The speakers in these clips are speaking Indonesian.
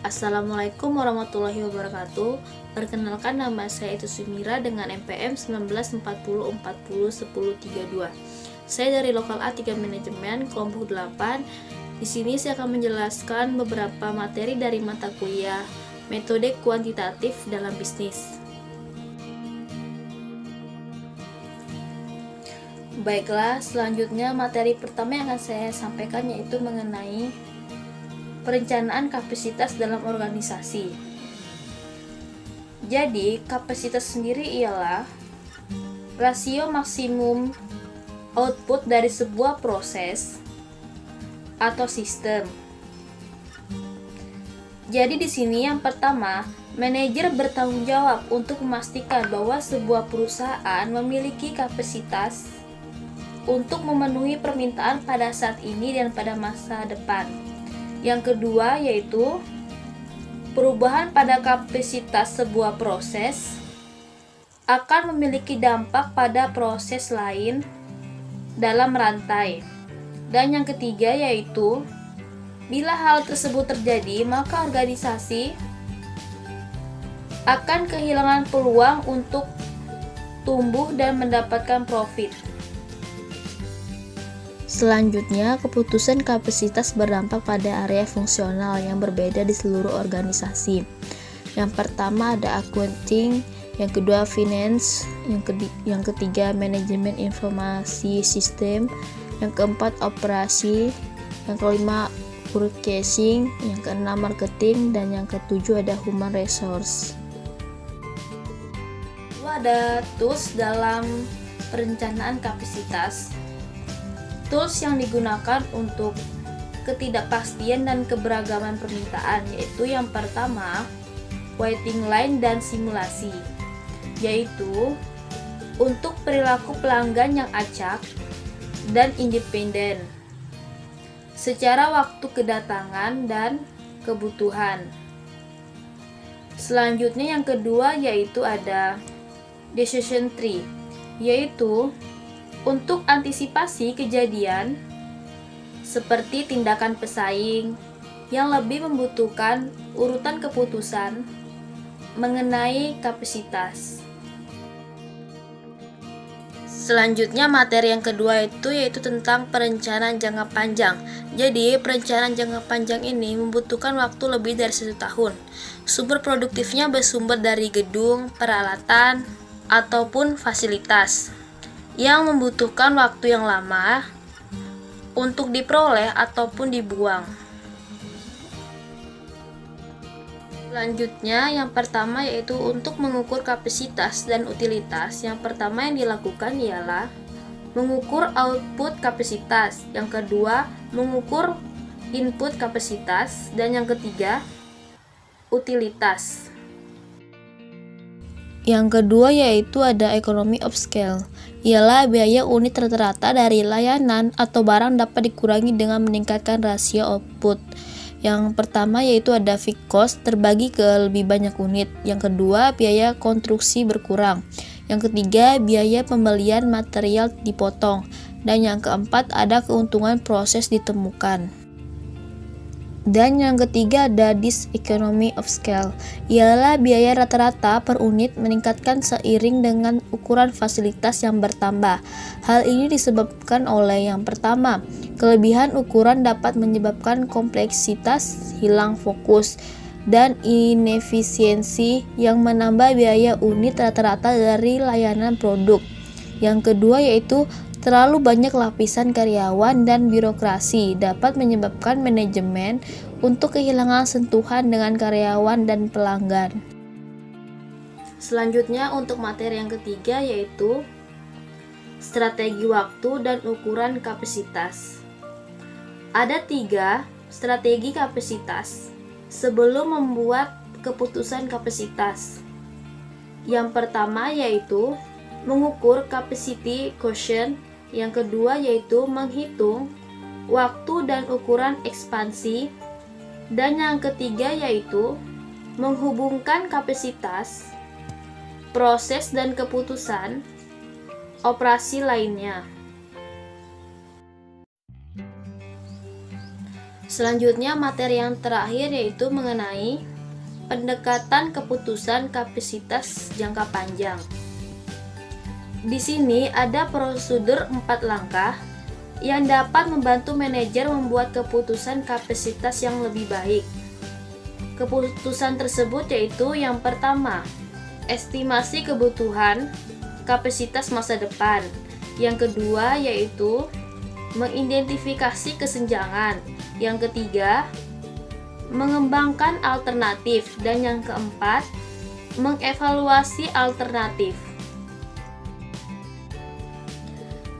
Assalamualaikum warahmatullahi wabarakatuh. Perkenalkan, nama saya itu Sumira dengan NPM 1940401032. Saya dari Lokal A3 Manajemen kelompok 8. Di sini saya akan menjelaskan beberapa materi dari mata kuliah metode kuantitatif dalam bisnis. Baiklah, selanjutnya materi pertama yang akan saya sampaikan yaitu mengenai perencanaan kapasitas dalam organisasi. Jadi, kapasitas sendiri ialah rasio maksimum output dari sebuah proses atau sistem. Jadi di sini yang pertama, manajer bertanggung jawab untuk memastikan bahwa sebuah perusahaan memiliki kapasitas untuk memenuhi permintaan pada saat ini dan pada masa depan. Yang kedua yaitu perubahan pada kapasitas sebuah proses akan memiliki dampak pada proses lain dalam rantai. Dan yang ketiga yaitu bila hal tersebut terjadi, maka organisasi akan kehilangan peluang untuk tumbuh dan mendapatkan profit. Selanjutnya, keputusan kapasitas berdampak pada area fungsional yang berbeda di seluruh organisasi. Yang pertama ada accounting, yang kedua finance, yang ketiga manajemen informasi sistem, yang keempat operasi, yang kelima purchasing, yang keenam marketing, dan yang ketujuh ada human resource. Lalu ada tools dalam perencanaan kapasitas. Tools yang digunakan untuk ketidakpastian dan keberagaman permintaan yaitu yang pertama, waiting line dan simulasi, yaitu untuk perilaku pelanggan yang acak dan independen secara waktu kedatangan dan kebutuhan. Selanjutnya yang kedua yaitu ada decision tree, yaitu untuk antisipasi kejadian seperti tindakan pesaing yang lebih membutuhkan urutan keputusan mengenai kapasitas. Selanjutnya materi yang kedua yaitu tentang perencanaan jangka panjang. Jadi perencanaan jangka panjang ini membutuhkan waktu lebih dari 1 tahun. Sumber produktifnya bersumber dari gedung, peralatan, ataupun fasilitas yang membutuhkan waktu yang lama untuk diperoleh ataupun dibuang. Selanjutnya yang pertama yaitu untuk mengukur kapasitas dan utilitas. Yang pertama yang dilakukan ialah mengukur output kapasitas, yang kedua mengukur input kapasitas, dan yang ketiga utilitas. Yang kedua yaitu ada economy of scale, ialah biaya unit rata-rata dari layanan atau barang dapat dikurangi dengan meningkatkan rasio output. Yang pertama yaitu ada fixed cost terbagi ke lebih banyak unit. Yang kedua biaya konstruksi berkurang. Yang ketiga biaya pembelian material dipotong. Dan yang keempat ada keuntungan proses ditemukan. Dan yang ketiga ada diseconomy of scale, ialah biaya rata-rata per unit meningkatkan seiring dengan ukuran fasilitas yang bertambah. Hal ini disebabkan oleh yang pertama, kelebihan ukuran dapat menyebabkan kompleksitas hilang fokus dan inefisiensi yang menambah biaya unit rata-rata dari layanan produk. Yang kedua yaitu terlalu banyak lapisan karyawan dan birokrasi dapat menyebabkan manajemen untuk kehilangan sentuhan dengan karyawan dan pelanggan. Selanjutnya untuk materi yang ketiga yaitu strategi waktu dan ukuran kapasitas. Ada 3 strategi kapasitas sebelum membuat keputusan kapasitas. Yang pertama yaitu mengukur capacity quotient. Yang kedua yaitu menghitung waktu dan ukuran ekspansi. Dan yang ketiga yaitu menghubungkan kapasitas, proses dan keputusan operasi lainnya. Selanjutnya, materi yang terakhir yaitu mengenai pendekatan keputusan kapasitas jangka panjang. Di sini ada prosedur 4 langkah yang dapat membantu manajer membuat keputusan kapasitas yang lebih baik. Keputusan tersebut yaitu yang pertama, estimasi kebutuhan kapasitas masa depan. Yang kedua yaitu mengidentifikasi kesenjangan. Yang ketiga, mengembangkan alternatif. Dan yang keempat, mengevaluasi alternatif.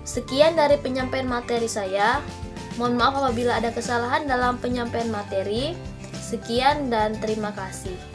Sekian dari penyampaian materi saya. Mohon maaf apabila ada kesalahan dalam penyampaian materi. Sekian dan terima kasih.